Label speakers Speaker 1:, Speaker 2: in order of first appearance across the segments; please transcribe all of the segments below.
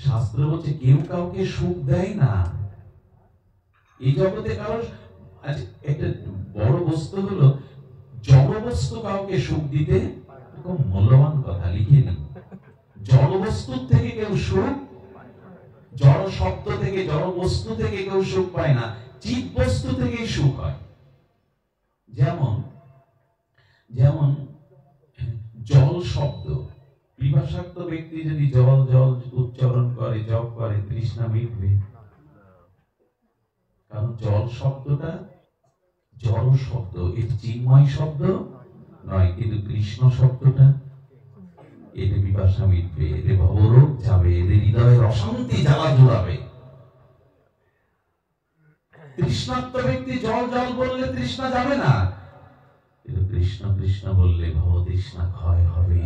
Speaker 1: শাস্ত্র বলছে কেউ কাউকে সুখ দেয় না এই জগতে। কারণ একটা বড় বস্তু হলো জড় বস্তু কাউকে সুখ দিতে, খুব মূল্যবান কথা লিখে নিন। জড় বস্তুর থেকে কেউ সুখ, জড় শব্দ থেকে, জড় বস্তু থেকে কেউ সুখ পায় না, চিৎ বস্তু থেকেই সুখ হয়। যেমন যেমন জল শব্দ, পিপাসার্ত ব্যক্তি যদি জল জল উচ্চারণ করে, জপ করে, তৃষ্ণা মিটবে। কারণ জল শব্দটা জড় শব্দ, এটি চিন্ময় শব্দ নয়, কিন্তু কৃষ্ণ শব্দটা এতে পিপাসা মিটবে, এতে ভবরোগ যাবে, এতে হৃদয়ের অশান্তি জ্বালা জুড়াবে। তৃষ্ণার্ত ব্যক্তি জল জল বললে তৃষ্ণা যাবে না, কিন্তু কৃষ্ণ কৃষ্ণ বললে ভব তৃষ্ণা ক্ষয় হবে।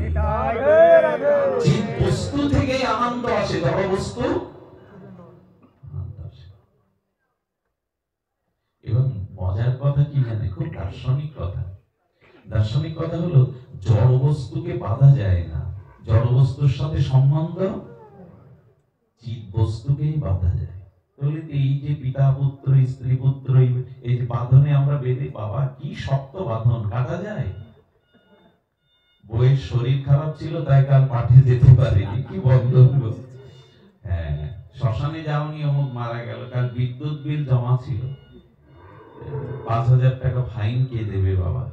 Speaker 1: চিৎ বস্তু থেকেই আনন্দ আসে, জড় বস্তু আনন্দ আসে। এবং মজার কথা কি জানে, খুব দার্শনিক কথা। দার্শনিক কথা হলো জড় বস্তুকে বাধা যায় না, জড় বস্তুর সাথে সম্বন্ধ চিৎ বস্তুকেই বাধা যায়। তাহলে এই যে পিতা পুত্র স্ত্রী পুত্র এই যে বাঁধনে আমরা বেঁধে, বাবা কি শক্ত বাঁধন, কাটা যায়? বইয়ের শরীর খারাপ ছিল তাই কাল মাঠে যেতে পারেনি, কি বন্ধন। হ্যাঁ, শ্মশানে যাওনি, অমুক মারা গেল, কাল বিদ্যুৎ বিল জমা ছিল, 5,000 টাকা ফাইন কে দেবে বাবা?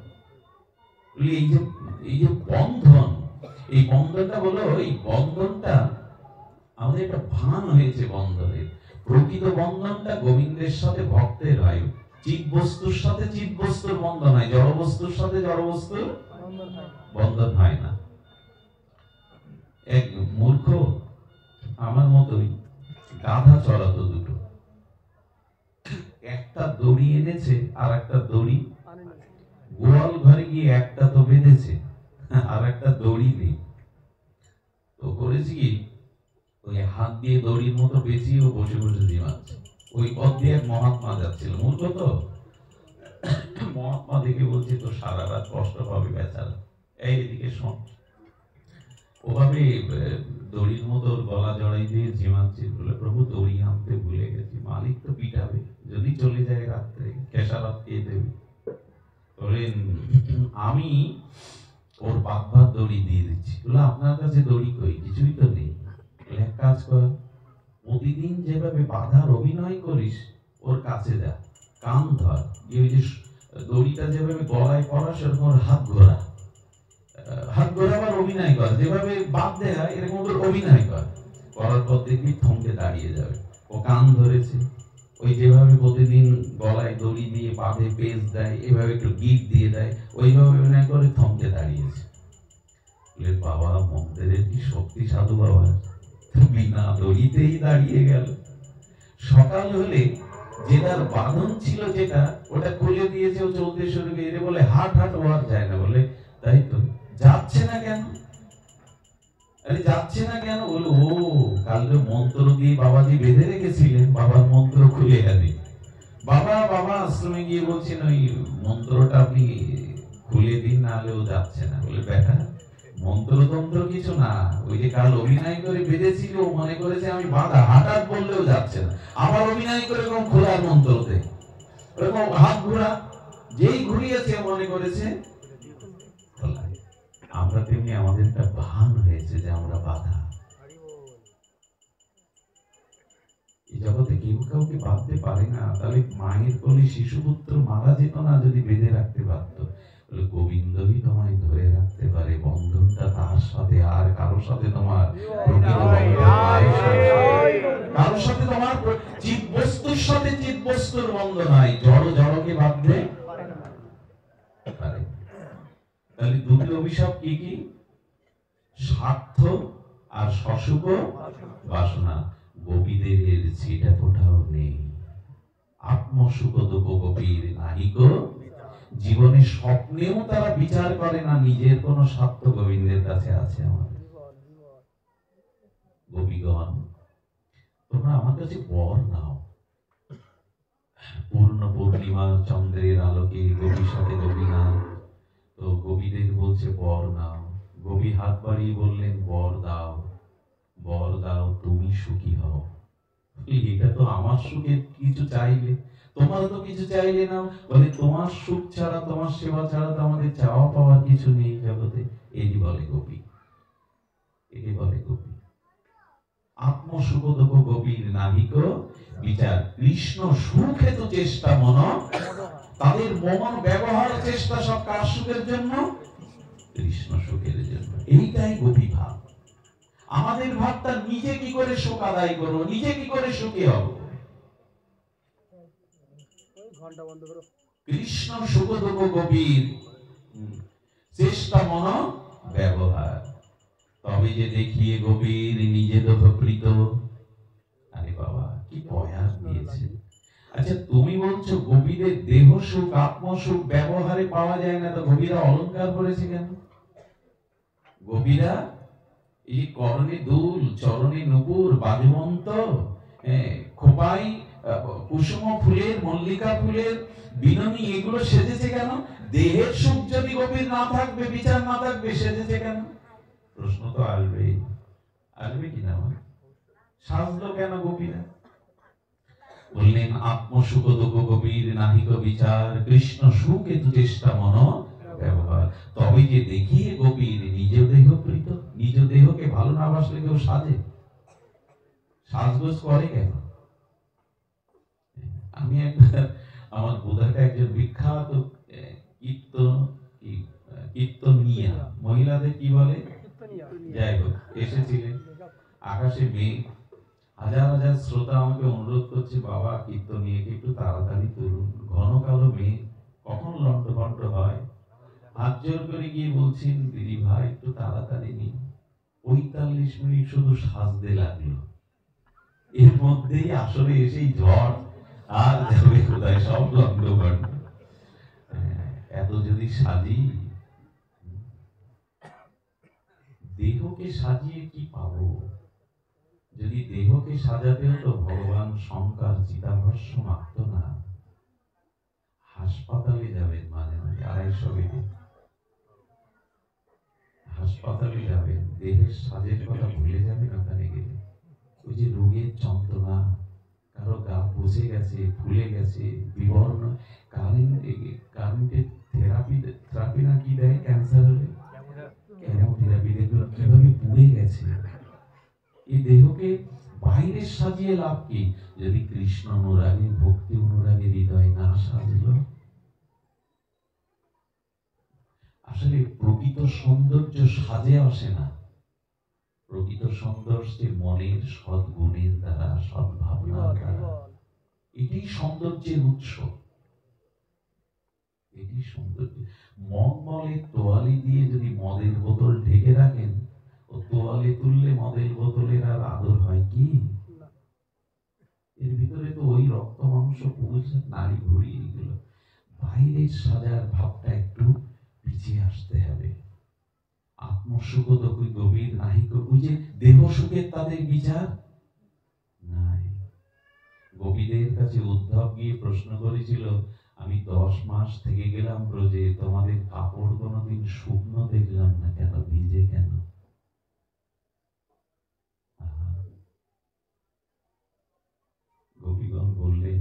Speaker 1: এই যে বন্ধন, এই বন্ধনটা বলো, এই বন্ধনটা আমাদের একটা ভান হয়েছে বন্ধনের। প্রকৃত বন্ধনটা গোবিন্দের সাথে ভক্তের হয়, চিৎ বস্তুর সাথে চিৎ বস্তুর বন্ধন হয়, জড় বস্তুর সাথে জড় বস্তুর বন্ধন হয় না। এক মূর্খ আমার মতোই গাধা চড়াতো দুটো, একটা দড়ি এনেছে আর একটা দড়ি গোয়াল ঘরে গিয়ে একটা তো বেঁধেছে আর একটা দড়ি নেই। তো করেছি কি, ওই হাত দিয়ে দড়ির মতো পেঁচিয়ে বসে বসে জিমাচ্ছে। ওই পথ দিয়ে এক মহাত্মা যাচ্ছিল, মূর্খ তো, মহাত্মা দেখে বলছে তো সারা রাত কষ্ট পাবে বেচারা, এইদিকে শোন। ওভাবে দড়ির মতো গলা জড়াই দিয়ে জিমাচ্ছে, বলে প্রভু দড়ি আনতে ভুলে গেছি, মালিক তো পিটাবে যদি চলে যায় রাত্রে, খেসারাত কে দেবে? বলেন আমি ওর বাগভাত দড়ি দিয়ে দিচ্ছি। বলে আপনার কাছে দড়ি কই? কিছুই তো নেই। এক কাজ কর, প্রতিদিন যেভাবে বাধার অভিনয় করিস ওর কাছে যা, কান ধর, ওই যে দড়িটা যেভাবে গলায় পড়া সেরকম ওর হাত ঘোরা, হাত ঘোরাবার অভিনয় কর, যেভাবে বাঁধতে হয় এরকম ওর অভিনয় কর, করার পর দেখবি থমকে দাঁড়িয়ে যাবে। ও কান ধরেছে, ওই যেভাবে প্রতিদিন গলায় দড়ি দিয়ে বাঁধে, পেঁচ দেয়, এভাবে একটু গিট দিয়ে দেয়, ওইভাবে অভিনয় করে থমকে দাঁড়িয়েছে। বাবা মন্দিরের কি শক্তি সাধু বাবা, বিনা দড়িতেই দাঁড়িয়ে গেল। সকাল হলে যেটার বাঁধন ছিল যেটা, ওটা খুলে দিয়েছে, ও চলতে শুরু করে, বলে হাট হাট ওয়ার যায় না। বলে তাই তো, যাচ্ছে না কেন? আরে যাচ্ছে না কেন? বলো ও কাল মন্ত্র দিয়ে বাবাজি বেঁধে রেখেছিলেন, বাবার মন্ত্র খুলে আনি। বাবা বাবা আশ্রমে গিয়ে বলছেন ওই মন্ত্রটা আপনি খুলে দিন, না হলে ও যাচ্ছে না। বলে বেটা মন্ত্রতন্ত্র কিছু না, ওই যে কাল অভিনয় করে বেঁধেছিল, ও মনে করেছে আমি বাধা, হঠাৎ বললেও যাচ্ছে না, আবার অভিনয় করে এরকম খোলার মন্ত্রতে এরকম হাত ঘোরা, যেই ঘুরিয়েছে মনে করেছে খোলা। আমরা তেমনি আমাদের একটা ভান হয়েছে যে আমরা বাধা। এই জগতে কেউ কাউকে বাঁধতে পারে না। তাহলে মায়ের কোলে শিশুপুত্র মারা যেত না যদি বেঁধে রাখতে পারত। গোবিন্দই তোমায় ধরে রাখতে পারে, বন্ধনটা তার সাথে, আর কারোর সাথে তোমার কারোর সাথে তোমার চিৎ বস্তুর সাথে চিৎ বস্তুর বন্ধন হয়, জড় জড়কে বাঁধতে পারে। তাহলে দুটো অভিশাপ কি কি? স্বার্থ আর সশুভ বাসনা। গোপীদের সেটা কোথাও নেই। আত্মসুখ দুঃখ গোপীর নাহিক, জীবনে স্বপ্নেও তারা বিচার করে না নিজের কোন স্বার্থ গোবিন্দের কাছে আছে। আমাদের গোপীগণ, তোমরা আমার কাছে বর নাও। পূর্ণ পূর্ণিমা চন্দ্রের আলোকে গোপীর সাথে গোপীনাথ, তো গোপীদের বলছে বর নাও। গোপী হাত বাড়িয়ে বললেন বর দাও। বর দাও তুমি সুখী হও। এটা তো আমার সুখে কিছু চাইলে, তোমার তো কিছু চাইলে না। বলে তোমার সুখ ছাড়া, তোমার সেবা ছাড়া তো আমাদের চাওয়া পাওয়ার কিছু নেই জগতে। এটি বলে গোপী, এটি বলে গোপী। আত্মসুখ দুঃখ গোপীর নাহিক বিচার, কৃষ্ণ সুখে তো চেষ্টা মন। তাদের মন ব্যবহার চেষ্টা সব কার সুখের জন্য? কৃষ্ণ সুখের জন্য। এইটাই গোপী ভাব। আমাদের ভাবটা নিজে কি করে সুখ আদায় করবো, নিজে কি করে সুখী হব। কৃষ্ণ সুখ দুঃখ গোপীর চেষ্টা মন ব্যবহার, তবে যে দেখিয়ে গোপীর নিজে দোহকৃত। আরে বাবা কি প্রয়াস দিয়েছে। আচ্ছা তুমি বলছো গোপীদের দেহ সুখ আত্মসুখ ব্যবহারে পাওয়া যায় না, তো গোপীরা অলংকার করেছে কেন? গোপীরা এই করণে দুল, চরণে নুপুর, বাজুমন্ত, খোপাই কুসুম ফুলের, মল্লিকা ফুলের বিননি, এগুলো সেজেছে কেন? দেহের সুখ যদি গোপীর না থাকবে, বিচার না থাকবে, সেজেছে কেন? প্রশ্ন তো আসবে, আসবে কিনা? সাজলো কেন গোপীরা? বললেন আত্মসুখ দুঃখ গোপীর নাহিক বিচার, কৃষ্ণ সুখে তু চেষ্টা মন ব্যবহার, তবে যে দেখিয়ে গোপীর নিজ দেহ প্রীত। নিজ দেহকে ভালো না বাসলে কেউ সাজে? সাজগোজ করে কেন? আমি একবার আমার বোধাটা একজন বিখ্যাত কীর্তনিয়া, মহিলাদের কি বলে, যাই হোক, এসেছিলেন। আকাশে মেঘ, হাজার হাজার শ্রোতা আমাকে অনুরোধ করছে, বাবা কীর্তনিয়াকে একটু তাড়াতাড়ি তুলুন, ঘন কালো মেঘ, কখন লন্ডভন্ড হয়। হাত জোর করে গিয়ে বলছেন, দিদি ভাই একটু তাড়াতাড়ি নিন। ৪৫ মিনিট শুধু সাজতে লাগলো, এর মধ্যেই আসলে এসেই ঝড়, আর যাবে কোথায়, সব লন্ডভন্ড। এত যদি সাজি, দেহকে সাজিয়ে কি পাবো? যদি দেহকে সাজাতে হতো, ভগবান শঙ্কর চিতাভস্য মাখত না। হাসপাতালে যাবেন মাঝে মাঝে ২৫০ বেডে, হাসপাতালে যাবেন, দেহের সাজের কথা ভুলে যাবেন ওখানে গেলে। ওই যে রোগের যন্ত্রণা, কারো গা বসে গেছে, ফুলে গেছে, বিবর্ণ, কারেন্টের থেরাপি না কি দেয় ক্যান্সার হলে, কেমোথেরাপি, দেখবেন কিভাবে পুড়ে গেছে। এই দেহকে বাইরে সাজিয়ে লাভ কি, যদি কৃষ্ণ অনুরাগে, ভক্তি অনুরাগে হৃদয় না সাজলো? আসলে প্রকৃত সৌন্দর্য সাজে আসে না, প্রকৃত সৌন্দর্যে মনের সদ্গুণের দ্বারা, সদ্ভাবনার দ্বারা। এটি সৌন্দর্যের উৎস, এটি সৌন্দর্য। মদ মলে তোয়ালি দিয়ে যদি মদের বোতল ঢেকে রাখেন, ও তোয়ালে তুললে মদের বোতলের আর আদর হয় কি? এর ভিতরে তো ওই রক্ত মাংস, পুরুষ নারী ভরি, এগুলো। বাইরের সাজার ভাবটা একটু পিছিয়ে আসতে হবে। আত্মসুখ দুঃখ গভীর নাহিক, ওই যে দেহ সুখের তাদের বিচার নাই। গোপীদের কাছে উদ্ধব গিয়ে প্রশ্ন করেছিল, আমি 10 মাস থেকে গেলাম ব্রজে, তোমাদের কাপড় কোনোদিন শুকনো দেখলাম না কেন, ভিজে কেন? গোপীগণ বললেন,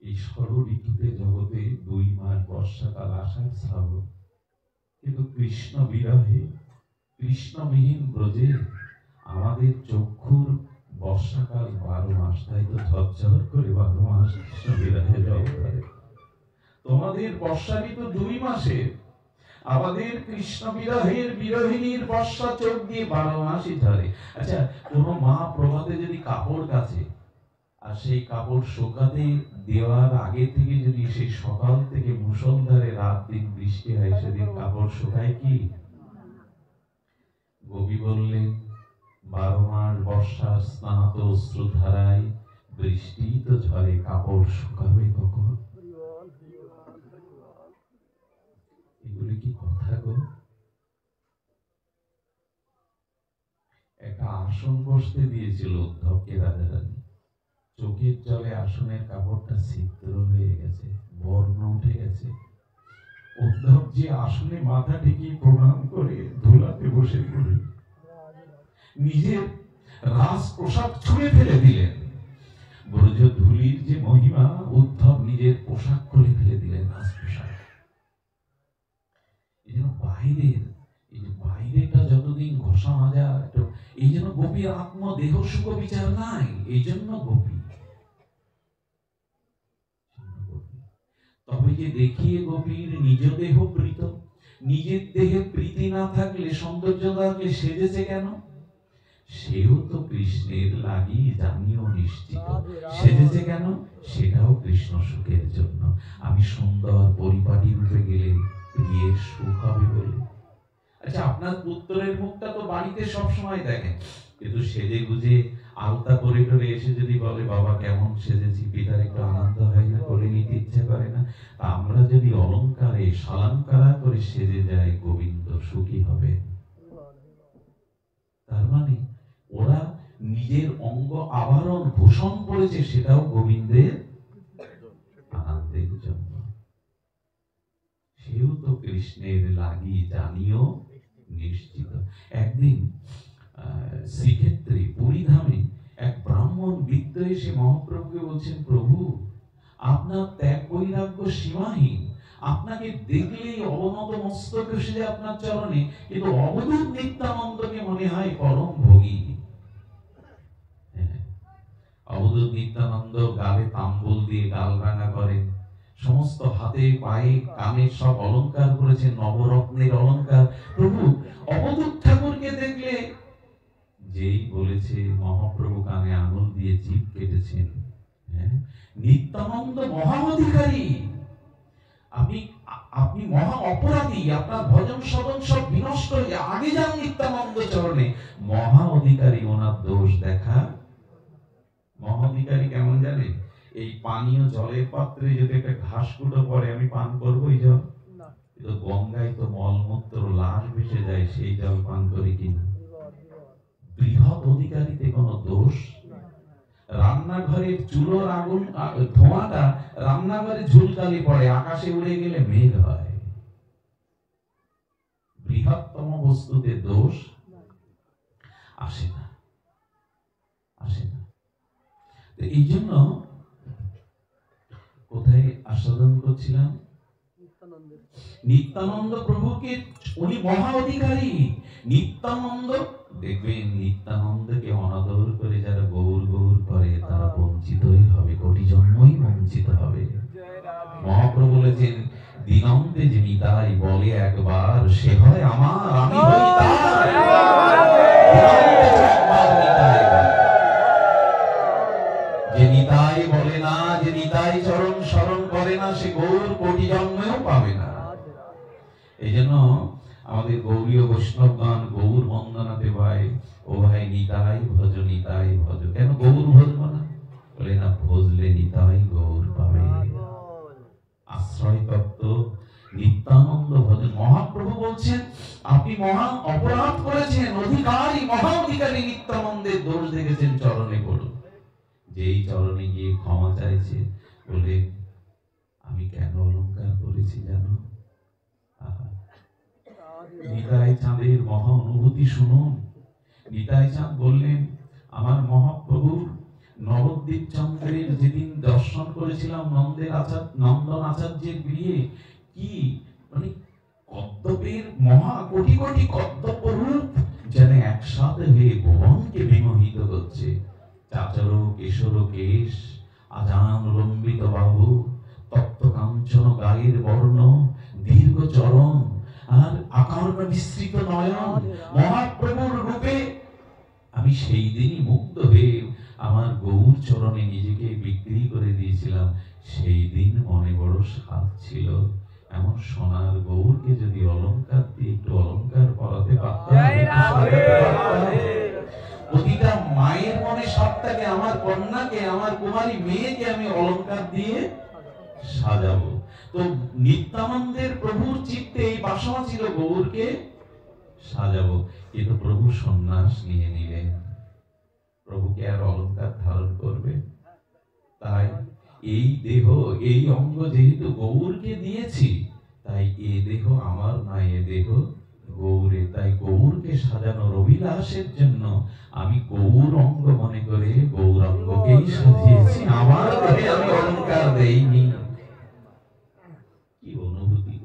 Speaker 1: এই ষড় ঋতুতে জগতে 2 মাস, বর্ষাকাল, আষাঢ়, শ্রাবণ, কিন্তু কৃষ্ণ বিরহে, কৃষ্ণবিহীন ব্রজে আমাদের চক্ষুর বর্ষাকাল 12 মাস, তাই তো ঝরঝর করে 12 মাস কৃষ্ণ বিরহে জল ধরে। তোমাদের বর্ষা ঋতু 2 মাসে, আমাদের কৃষ্ণ বিরহের বিরহিনীর বর্ষা চোখ দিয়ে 12 মাসই ধরে। আচ্ছা, কোন মা প্রভাতে যদি কাপড় কাচে, আর সেই কাপড় শুকাতে দেওয়ার আগে থেকে যদি সেই সকাল থেকে মুষলধারে রাত দিন বৃষ্টি হয়, সেদিন কাপড় শুকায় কি? কবি বললেন, 12 মাস বর্ষা স্নাত অশ্রুধারায়, বৃষ্টি তো ঝরে, কাপড় শুকাবে কখন? এগুলি কি কথা গো? একটা আসন বসতে দিয়েছিল উদ্ধবকে রাজা রানী, চোখের জলে আসনের কাপড়টা ছিদ্র হয়ে গেছে, বর্ণ উঠে গেছে। উদ্ধব যে আসনে মাথা টেকিয়ে প্রণাম করে ধুলাতে বসে পড়ে, নিজের রাজ পোশাক ছুঁড়ে ফেলে দিলেন। ব্রজ ধূলির যে মহিমা, উদ্ধব নিজের পোশাক খুলে ফেলে দিলেন, রাজ পোশাক। এই জন্য বাইরেটা যতদিন ঘষা মাজা, এই জন্য গোপীর আত্ম দেহ সুখ বিচার নাই, এই জন্য গোপী। তবে যে দেখিয়ে গোপীর নিজ দেহ প্রীত, নিজের দেহে প্রীতি না থাকলে, সৌন্দর্য থাকলে সেজেছে কেন? সেও তো কৃষ্ণের লাগি জানিও নিশ্চিত। সেজেছে কেন? সেটাও কৃষ্ণ সুখের জন্য। আমি সুন্দর পরিপাটি রূপে গেলে প্রিয়ের সুখ হবে বলে। আচ্ছা, আপনার পুত্রের মুখটা তো বাড়িতে সব সময় দেখেন, কিন্তু সেজে গুজে আলতা পরে টরে এসে যদি বলে বাবা কেমন সেজেছি, পিতার একটু আনন্দ হয় না, করে নিতে ইচ্ছে করে না? আমরা যদি অলংকারে শালাঙ্কারা করে সেজে যাই, গোবিন্দ সুখী হবে। তার মানে ওরা নিজের অঙ্গ আবরণ ভূষণ করেছে, সেটাও গোবিন্দের আনন্দের জন্য। সেও তো কৃষ্ণের লাগি জানিও নিশ্চিত। একদিন শ্রীক্ষেত্রে পুরীধামে এক ব্রাহ্মণ বৃদ্ধ এসে মহাপ্রভুকে বলছেন, প্রভু আপনার ত্যাগ বৈরাগ্য সীমাহীন, আপনাকে দেখলেই অবনত মস্তক এসে আপনার চরণে, কিন্তু অবধূত নিত্যানন্দকে মনে হয় পরম ভোগী। অবধূত নিত্যানন্দ গালে তাম্বুল দিয়ে গাল রাঙা করেন, সমস্ত হাতে পায়ে কানে সব অলংকার করেছেন, নবরত্নের অলংকার। প্রভু অবধূত ঠাকুরকে দেখলে, যেই বলেছে মহাপ্রভু কানে আঙুল দিয়ে জিভ কেটেছেন, নিত্যানন্দ মহা অধিকারী, আপনি মহা অপরাধী, আপনার ভজন সদন সব বিনষ্ট হয়ে, আগে যান নিত্যানন্দ চরণে। মহা অধিকারী, ওনার দোষ দেখা। মহা অধিকারী কেমন জানেন? এই পানীয় জলের পাত্রে যদি একটা ঘাস কুটো পরে আমি পান করবো এই জল? কিন্তু গঙ্গায় তো মলমূত্র লাশ ভেসে যায়, সেই জল পান করি কিনা? বৃহৎ অধিকারীতে কোনো দোষ। রান্নাঘরের চুলোর আগুন, ধোঁয়াটা রান্নাঘরে ঝুলকালি পড়ে, আকাশে উড়ে গেলে মেঘ হয়। বৃহত্তম বস্তুতে দোষ আসে না, আসে না। এই জন্য কোথায় আস্বাদন করছিলাম? নিত্যানন্দ প্রভুকে, উনি মহা অধিকারী। নিত্যানন্দ, দেখবেন নিত্যানন্দকে অনাদর করে যারা গৌর গৌর করে, তারা বঞ্চিতই হবে, কোটি জন্মই বঞ্চিত হবে। মহাপ্রভু বলেছেন, দিনন্তে যে নিতাই বলে একবার, সে হয় আমার, আমি হই তার। যে নিতাই বলে না, যে নিতাই চরণ শরণ করে না, সে গৌর কোটি জন্মেও পাবে না। এই জন্য আমাদের গৌরীয় বৈষ্ণবগণ গৌর বন্দনাতে ভাই, ও ভাই নিতাই ভজ, নিতাই ভজ। কেন গৌর ভজব না? বলে না, ভজলে নিতাই গৌর পাবে। আশ্রয় তত্ত্ব নিত্যানন্দ ভজন। মহাপ্রভু বলছেন, আপনি মহা অপরাধ করেছেন, অধিকারী, মহা অধিকারী নিত্যানন্দের দোষ দেখেছেন, চরণে পড়ুন। যেই চরণে গিয়ে ক্ষমা চাইছে, বলে আমি কেন অলংকার করেছি জানো? নিতাই চাঁদের মহা অনুভূতি শুনুন। নিতাই চাঁদ বললেন, আমার মহাপ্রভু নবদ্বীপ চন্দ্রের যেদিন দর্শন করেছিলাম নন্দন আচার্যের গৃহে, কি মানে কদ্দপের মহা কোটি কোটি কদ্দপ রূপ যেন একসাথে হয়ে ভুবনকে বিমোহিত করছে। চাচর কেশর কেশ, আজান লম্বিত বাহু, তপ্ত কাঞ্চন গায়ের বর্ণ, দীর্ঘ চরণ, আর আকার বিস্তৃত নয়ন, মহাপ্রভুর রূপে আমি সেই দিনই মুগ্ধ হয়ে আমার গৌর চরণে নিজেকে বিক্রি করে দিয়েছিলাম। সেই দিন মনে বড় স্বাদ ছিল, এমন সোনার গৌরকে যদি অলংকার দিয়ে একটু অলংকার পরাতে পারতাম। প্রতিটা মায়ের মনে স্বাদ থাকে, আমার কন্যাকে, আমার কুমারী মেয়েকে আমি অলংকার দিয়ে সাজাবো। তো নিত্যানন্দের প্রভুর চিত্তে এই বাসনা ছিল গৌরকে সাজাবো, কিন্তু প্রভু সন্ন্যাস নিয়ে নিলেন। প্রভুকে আর অলংকার ধারণ করবে? তাই এই দেহ, এই অঙ্গ যেহেতু গৌরকে দিয়েছি, তাই এ দেহ আমার না, এ দেহ গৌরে, তাই গৌরকে সাজানোর অভিলাষের জন্য আমি গৌরঙ্গ মনে করে গৌরাঙ্গকেই সাজিয়েছি, আমার দেহে আমি অলংকার দেইনি। কি অনুভূতি!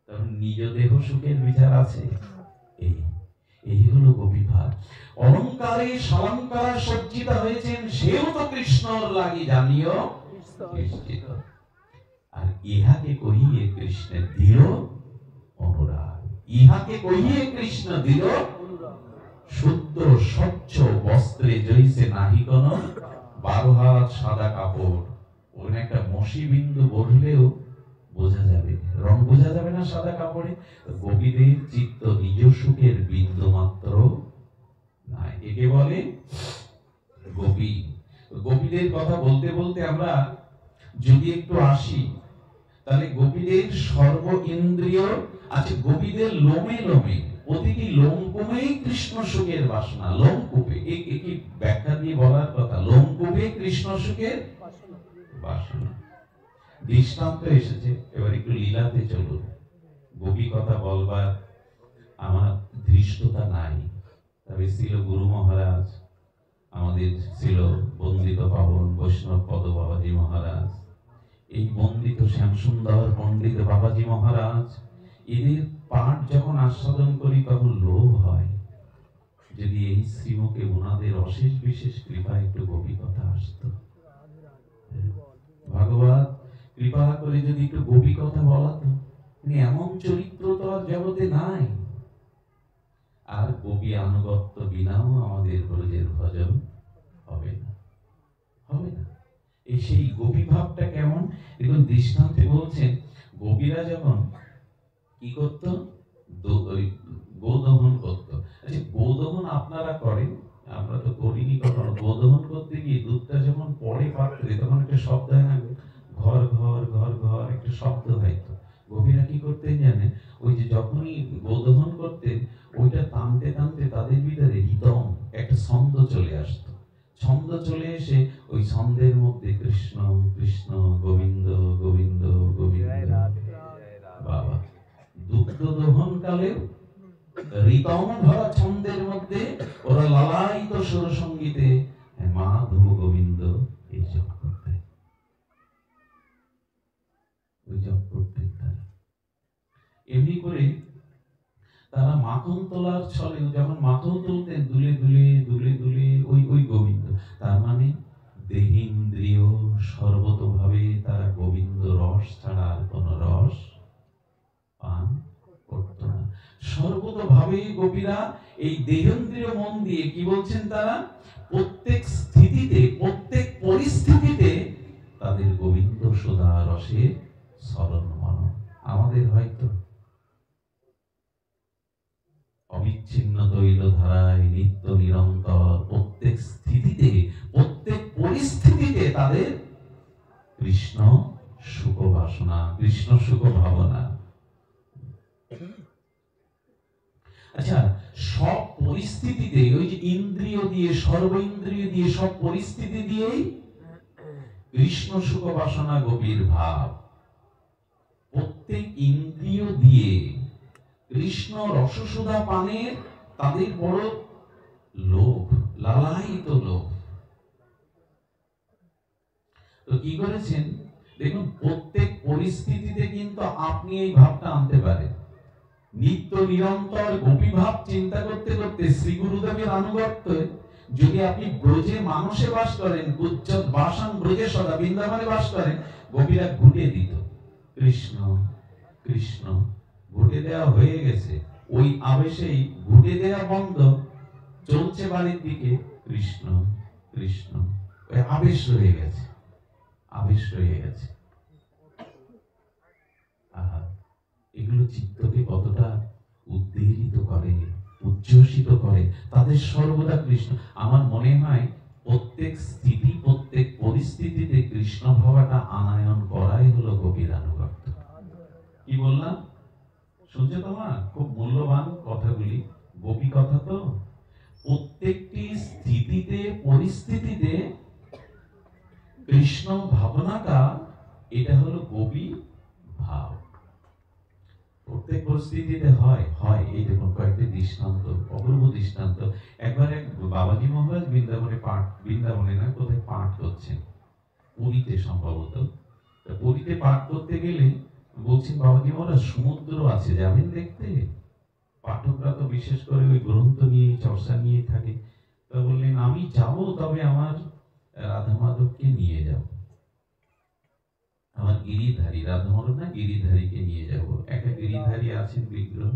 Speaker 1: কারণ নিজ দেহ সুখের বিচার আছে। এই হলো গোপীভাব। অলংকারে সালঙ্কার সজ্জিত হয়েছেন, সেও তো কৃষ্ণর লাগি জানিও নিশ্চিত। আর ইহাকে কহিয়ে কৃষ্ণের দৃঢ় অনুরাগ, ইহাকে কহিয়ে কৃষ্ণ দৃঢ় শুদ্ধ স্বচ্ছ বস্ত্রে জইছে নাহি কোন 12 হাত সাদা কাপড়। ওখানে একটা মসি বিন্দু বসলেও বোঝা যাবে, রং বোঝা যাবে না সাদা কাপড়ে। গোপীদের চিত্ত নিজ সুখের বিন্দু মাত্র নাই, একে বলে গোপী। গোপীদের কথা বলতে বলতে আমরা যদি একটু আসি, তাহলে গোপীদের সর্ব ইন্দ্রিয় আছে। গোপীদের লোমে লোমে, প্রতিটি লোমকূপেই কৃষ্ণ সুখের বাসনা। লোমকূপে, কি ব্যাখ্যা দিয়ে বলার কথা, লোমকূপে কৃষ্ণ সুখের বাসনা। দৃষ্টান্ত এসেছে, এবার একটু লীলাতে চলুন। গোপী কথা বলবার আমার ধৃষ্টতা নাই, তবে ছিল গুরু মহারাজ, আমাদের ছিল বন্দিত পাবন বৈষ্ণব পদ বাবাজি মহারাজ, এই বন্দিত শ্যামসুন্দর পণ্ডিত বাবাজি মহারাজ, এদের পাঠ যখন আস্বাদন করি তখন লোভ হয়, যদি এই শ্রীমুখে ওনাদের অশেষ বিশেষ কৃপা একটু গোপী কথা আসতো। ভাগবত কৃপা করে যদি একটু গোপী কথা বলাতো, এমন চরিত্র তো আর জগতে নাই। আর গোপী আনুগত্য বিনাও আমাদের ব্রজের ভজন হবে না, হবে না। এই সেই গোপী ভাবটা কেমন দেখুন, দৃষ্টান্তে বলছেন, গোপীরা যখন কি করত, গোদহন করত। আচ্ছা, গোদহন আপনারা করেন, আমরা তো করিনি কখনো। গোদহন করতে গিয়ে দুধটা যখন পড়ে পাত্রে, তখন একটা শব্দ হয় না, ঘর ঘর ঘর ঘর একটা শব্দ হয়তো। গোপীরা কি করতেন জানেন, ওই যে যখনই গোদহন করতেন, ওইটা টানতে টানতে তাদের ভিতরে রিদম, একটা ছন্দ চলে আসতো। ছন্দ চলে এসে ওই ছন্দের মধ্যে কৃষ্ণ কৃষ্ণ গোবিন্দ গোবিন্দ গোবিন্দ। বাবা, দুগ্ধ দহন কালে রিদম ধরা ছন্দের মধ্যে ওরা লালায়িত সুর সঙ্গীতে মাধব গোবিন্দ এই জপ করতে, ওই জপ করতে। এমনি করে তারা মাখন তোলার ছলে যখন মাখন তুলতেন, দুলে দুলে দুলে দুলে ওই ওই গোবিন্দ। তার মানে দেহেন্দ্রিয় সর্বতভাবে তারা গোবিন্দ রস ছাড়া আর কোন রস পান করত না। সর্বতভাবে গোপীরা এই দেহেন্দ্রিয় মন দিয়ে কি বলছেন, তারা প্রত্যেক স্থিতিতে প্রত্যেক পরিস্থিতিতে তাদের গোবিন্দ সদা রসে স্মরণ মনন। আমাদের হয়তো অবিচ্ছিন্ন তৈল ধারায় নিত্য নিরন্তর প্রত্যেক স্থিতিতে প্রত্যেক পরিস্থিতিতে তাদের কৃষ্ণ সুখ বাসনা, কৃষ্ণ সুখ ভাবনা। আচ্ছা, সব পরিস্থিতিতে ওই যে ইন্দ্রিয় দিয়ে, সর্ব ইন্দ্রিয় দিয়ে, সব পরিস্থিতি দিয়েই কৃষ্ণ সুখ বাসনা গভীর ভাব। প্রত্যেক ইন্দ্রিয় দিয়ে কৃষ্ণ রসসুধা পানের তাদের বড় লোভ, লালায়িত লোভ। তো কি করেছেন দেখুন, প্রত্যেক পরিস্থিতিতে কিন্তু আপনি এই ভাবটা আনতে পারেন। নিত্য নিরন্তর গোপী ভাব চিন্তা করতে করতে শ্রী গুরুদেবের আনুগত্য, যদি আপনি ব্রজে মানুষে বাস করেন, উচ্চত বাসান ব্রজে সদা, বৃন্দাবনে বাস করেন, গোপীরা ঘুটে দিত কৃষ্ণ কৃষ্ণ। ঘুটে দেওয়া হয়ে গেছে, ওই আবেশেই ঘুটে দেওয়া বন্ধ, চলছে বাড়ির দিকে কৃষ্ণ কৃষ্ণ। ওই আবেশ রয়ে গেছে, আবেশ রয়ে গেছে। আহা, এগুলো চিত্তকে কতটা উদ্বেলিত করে, উচ্ছ্বসিত করে। তাদের সর্বদা কৃষ্ণ। আমার মনে হয় প্রত্যেক স্থিতি প্রত্যেক পরিস্থিতিতে কৃষ্ণ ভাবাটা আনায়ন করাই হলো গোপীর আনুগত্য। কি বললাম শুনছো তোমার? খুব মূল্যবান কথাগুলি, গোপী কথা তো। প্রত্যেকটি স্থিতিতে পরিস্থিতিতে কৃষ্ণ ভাবনাটা, এটা হলো গোপী ভাব। প্রত্যেক পরিস্থিতিতে হয় হয় এই দেখুন কয়েকটি দৃষ্টান্ত, অপূর্ব দৃষ্টান্ত। একবার এক বাবাজি মহারাজ বৃন্দাবনে না কোথায় পাঠ করছেন, পুরীতে সম্ভবত। পুরীতে পাঠ করতে গেলে বলছেন বাবাজি মহারাজ সমুদ্র আছে, যাবেন দেখতে? পাঠকরা তো বিশেষ করে ওই গ্রন্থ নিয়ে চর্চা নিয়ে থাকে। তা বললেন আমি যাব, তবে আমার রাধা মাধবকে নিয়ে যাব, আমার গিরিধারী, রাধা মাধব না গিরিধারীকে নিয়ে যাব। একটা গিরিধারী আছেন বিগ্রহ।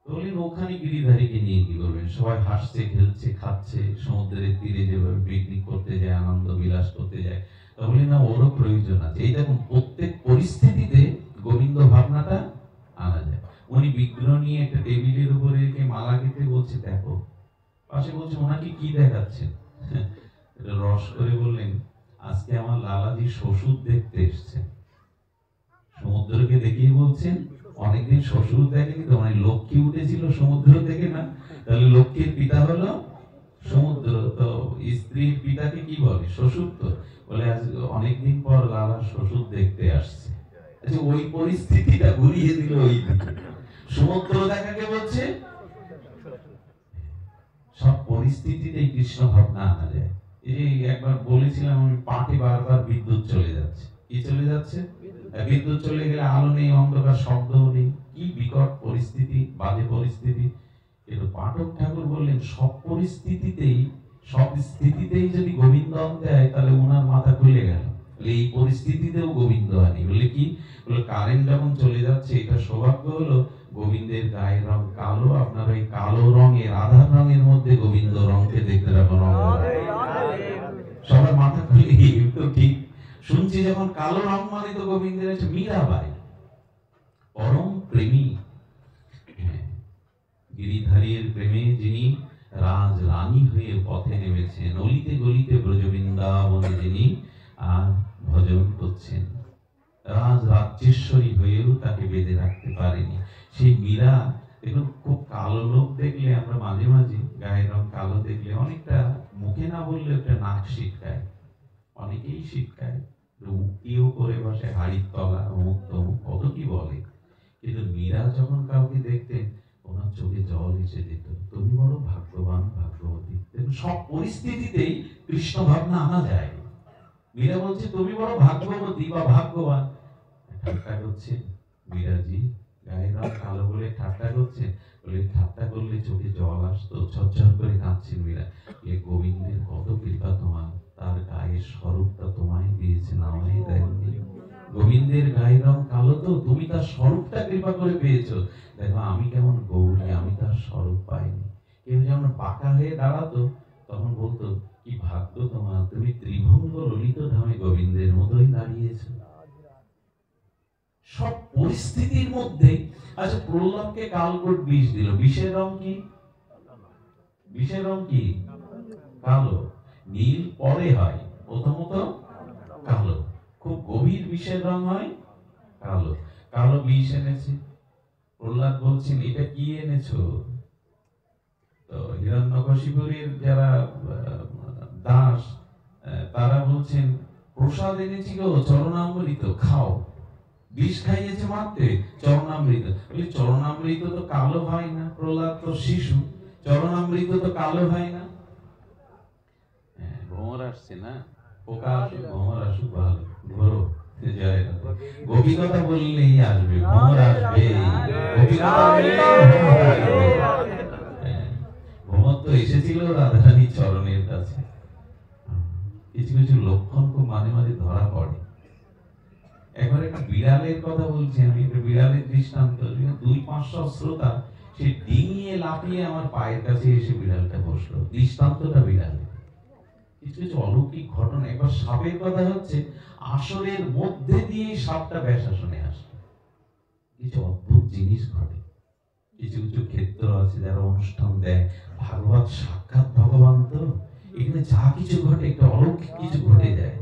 Speaker 1: বললেন ওখানে গিরিধারীকে নিয়ে কি করবেন? সবাই হাসছে, খেলছে, খাচ্ছে, সমুদ্রের তীরে যেভাবে পিকনিক করতে যায়, আনন্দ বিলাস করতে যায়। তা বললেন না, ওরও প্রয়োজন আছে। এই দেখুন প্রত্যেক পরিস্থিতিতে গোবিন্দ ভাবনাটা আনা যায়। উনি বিগ্রহ নিয়ে একটা টেবিলের উপরে রেখে মালা গেঁথে বলছে দেখো, পাশে বলছে ওনাকে কি দেখাচ্ছেন? রস করে বললেন আজকে আমার লালাজি শ্বশুর দেখতে এসছেন। সমুদ্রকে দেখিয়ে বলছেন অনেকদিন শ্বশুর দেখেনি তো, মানে লক্ষ্মী উঠেছিল সমুদ্র থেকে না, তাহলে লক্ষ্মীর পিতা হলো সমুদ্র, তো স্ত্রীর পিতাকে কি বলে? শ্বশুর। তো বলে আজ অনেকদিন পর লালা শ্বশুর দেখতে আসছে। আচ্ছা ওই পরিস্থিতিটা ঘুরিয়ে দিল ওই দিকে, সমুদ্র দেখাকে বলছে। সব পরিস্থিতিতেই কৃষ্ণ ভাবনা আনা যায়। এই একবার বলেছিলাম আমি, পাটে বারবার বিদ্যুৎ চলে যাচ্ছে। কি চলে যাচ্ছে? বিদ্যুৎ চলে গেলে আলো নেই, অন্ধকার, শব্দও নেই। কি বিকট পরিস্থিতি, বাজে পরিস্থিতি। কিন্তু পাঠক ঠাকুর বললেন সব পরিস্থিতিতেই, সব স্থিতিতেই যদি গোবিন্দ দেয় তাহলে ওনার মাথা খুলে গেল। এই পরিস্থিতিতেও গোবিন্দ আনি। বলে কি? বলে কারেন্ট যখন চলে যাচ্ছে, এটা সৌভাগ্য হলো গোবিন্দের গায়ের রং কালো, আপনার ওই কালো রঙের আধার রঙের মধ্যে গোবিন্দ রঙকে দেখতে রাখুন। সবার মাথা খুলে তো ঠিক শুনছি যখন কালো রং মানে তো গোবিন্দের আছে। মীরাবাই পরম প্রেমী, গিরিধারীর প্রেমে যিনি রাজ রানী হয়ে পথে নেমেছেন, অলিতে গলিতে ব্রজবৃন্দাবনে যিনি আর ভজন করছেন, রাজ রাজ্যেশ্বরী হয়েও তাকে বেঁধে রাখতে পারেনি সেই মীরা। দেখুন খুব কালো লোক দেখলে আমরা মাঝে মাঝে, গায়ের রং কালো দেখলে অনেকটা মুখে না বললে একটা নাক শিটকায়, অনেকেই শিটকায়, উক্তিও করে বসে, হাড়ির তলা, অমুক তমুক কত কি বলে। কিন্তু মীরা যখন কাউকে দেখতেন ওনার চোখে জল এসে যেত। তুমি বড় ভাগ্যবান, ভাগ্যবতী। দেখুন সব পরিস্থিতিতেই কৃষ্ণ ভাবনা আনা যায়। মীরা বলছে তুমি বড় ভাগ্যবতী বা ভাগ্যবান। ঠাট্টা করছে মীরাজি, গায়ের রং কালো বলে ঠাট্টা করছে। বলে ঠাট্টা করলে চোখে জল আসতো, ঝরঝর করে কাঁদছেন মীরা। গোবিন্দের কত কৃপা তোমার, তার গায়ের স্বরূপটা তোমায় দিয়েছেন, আমায় দেননি। গোবিন্দের গায়ের রং কালো তো তুমি তার স্বরূপটা কৃপা করে পেয়েছো। দেখো আমি কেমন গৌরী, আমি তার স্বরূপ পাইনি। কেউ যেমন বাঁকা হয়ে দাঁড়াতো তখন বলতো কি ভাগ্য তোমার, তুমি ত্রিভঙ্গ ললিত ধামে গোবিন্দের মতোই দাঁড়িয়েছো। সব পরিস্থিতির মধ্যে। আচ্ছা প্রহ্লাদকে কালকূট বিষ দিল, বিষের রং কি? বিষের রং কি? কালো। নীল পরে হয়, প্রথমত কালো। খুব গভীর বিষের রং হয় কালো। কালো বিষ এনেছে। প্রহ্লাদ বলছেন এটা কি এনেছো? তো হিরণ্যকশিপুরের যারা দাস তারা বলছেন প্রসাদ এনেছি গো, চরণামৃত খাও। বিষ খাইয়েছে মাত্রে, চরণামৃত। বলি চরণামৃত তো কালো হয় না, প্রহ্লাদ তো শিশু, চরণামৃত তো কালো হয় না। ভ্রমর আসছে না, পোকা আসুক ভ্রমর আসুক, ভালো ঘোরো। গোপিকতা বললেই আসবে, ভ্রমর আসবে। ভ্রমর তো এসেছিল রাধারানীর চরণের কাছে। কিছু কিছু লক্ষণ খুব মাঝে মাঝে ধরা পড়ে। একবার একটা বিড়ালের কথা বলছি আমি, একটা বিড়ালের দৃষ্টান্ত। 200-500 শ্রোতা সে ডিঙিয়ে লাফিয়ে আমার পায়ের কাছে এসে বিড়ালটা বসলো। দৃষ্টান্তটা বিড়ালের। কিছু কিছু অলৌকিক ঘটনা। একবার সাপের কথা হচ্ছে, আসরের মধ্যে দিয়ে সাপটা ব্যাসাসনে আসে। কিছু অদ্ভুত জিনিস ঘটে। কিছু কিছু ক্ষেত্র আছে যারা অনুষ্ঠান দেয়, ভাগবত সাক্ষাৎ ভগবান তো, এখানে যা কিছু ঘটে একটা অলৌকিক কিছু ঘটে যায়।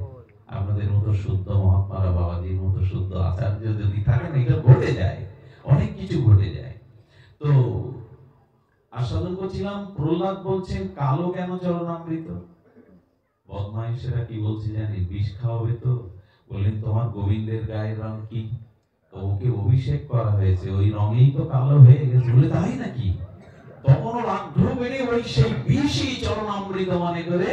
Speaker 1: আপনাদের মতো শুদ্ধ মহাত্মারা, বাবাজির মতো শুদ্ধ আচার্য যদি থাকেন, এটা ঘটে যায়, অনেক কিছু ঘটে যায়। তো আস্বাদন করছিলাম, প্রহ্লাদ বলছেন কালো কেন চরণামৃত? বদমাইশেরা কি বলছে জানি, বিষ খাওয়াবে তো। বললেন তোমার গোবিন্দের গায়ের রং কি? তো ওকে অভিষেক করা হয়েছে, ওই রঙেই তো কালো হয়ে গেছে। বলে তাই নাকি? তখন ওর আগ্রহ বেড়ে ওই সেই বিষই চরণামৃত মনে করে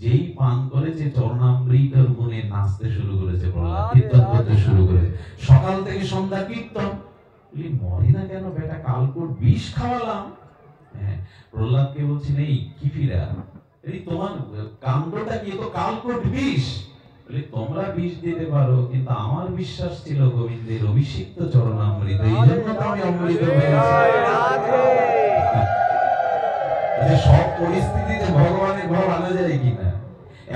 Speaker 1: যেই পান করেছে চরণামৃতর গুণে নাচতে শুরু করেছে, প্রহ্লাদ কীর্তন করতে শুরু করেছে। সকাল থেকে সন্ধ্যা কীর্তন। বলি মরে না কেন বেটা, কালকোট বিষ খাওয়ালাম। হ্যাঁ, প্রহ্লাদকে বলছেন এই কি ফিরা, এই তোমার কাণ্ডটা কি, তো কালকোট বিষ। বলি তোমরা বিষ দিতে পারো, কিন্তু আমার বিশ্বাস ছিল গোবিন্দের অভিষিক্ত চরণামৃত, এই জন্য তো আমি অমৃত হয়েছি। সব পরিস্থিতিতে ভগবানের ভাব আনা যায় কিনা,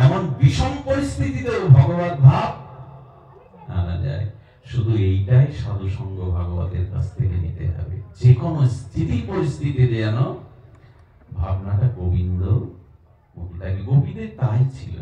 Speaker 1: এমন বিষম পরিস্থিতিতেও ভগবত ভাব আনা যায়। শুধু এইটাই সাধু সঙ্গ ভাগবতের কাছ থেকে নিতে হবে, যে কোনো স্থিতি পরিস্থিতিতে যেন ভাবনাটা গোবিন্দ মুখী থাকে। গোপীদের তাই ছিল।